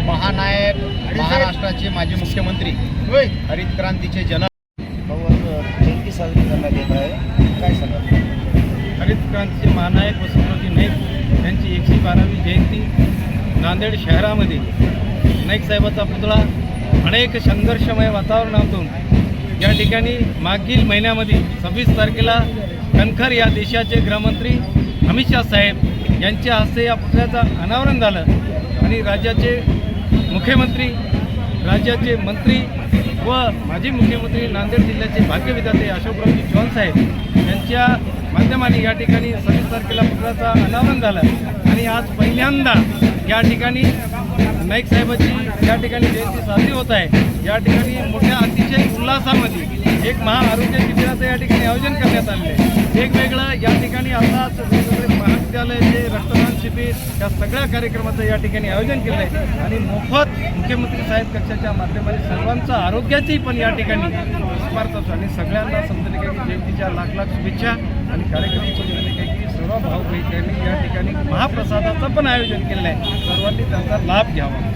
महानायक महाराष्ट्राचे माजी मुख्यमंत्री हरित क्रांतीचे जनक जयंती साजरी करण्यात येत आहे, काय सांगा? हरित क्रांतीचे महानायक वसंतरावजी नाईक यांची 112वी जयंती नांदेड शहरामध्ये नाईक साहेबाचा पुतळा अनेक संघर्षमय वातावरणातून या ठिकाणी मागील महिन्यामध्ये 26 तारखेला कणखर या देशाचे गृहमंत्री अमित शाह साहेब यांच्या हस्ते या पुतळ्याचं अनावरण झालं आणि राज्याचे मुख्यमंत्री, राज्याचे मंत्री व माजी मुख्यमंत्री नांदेड जिल्ह्याचे भाग्यविधाते अशोकरावजी चव्हाण साहेब यांच्या माध्यमाने या ठिकाणी 26 तारखेला पुतळ्याचं अनावरण झालं आणि आज पहिल्यांदा या ठिकाणी नाईक साहेबांची या ठिकाणी जयंती साजरी होत आहे। या ठिकाणी मोठ्या अतिशय उल्हासामध्ये एक महाआरोग्य शिबिराचं या ठिकाणी आयोजन करण्यात आले आहे। वेगवेगळं या ठिकाणी आताच वेगवेगळे महाविद्यालयाचे रक्तदान शिबिर या सगळ्या कार्यक्रमाचं या ठिकाणी आयोजन केलं आहे आणि मोफत मुख्यमंत्री साहेब कक्षाच्या माध्यमाने सर्वांचं आरोग्याची पण या ठिकाणी स्मारक असतो आणि सगळ्यांना समजले की जयंतीच्या लाख लाख शुभेच्छा आणि कार्यक्रम समजले की सर्व भाऊ बहिणींनी या ठिकाणी महाप्रसादाचं पण आयोजन केलं आहे, सर्वांनी त्याचा लाभ घ्यावा।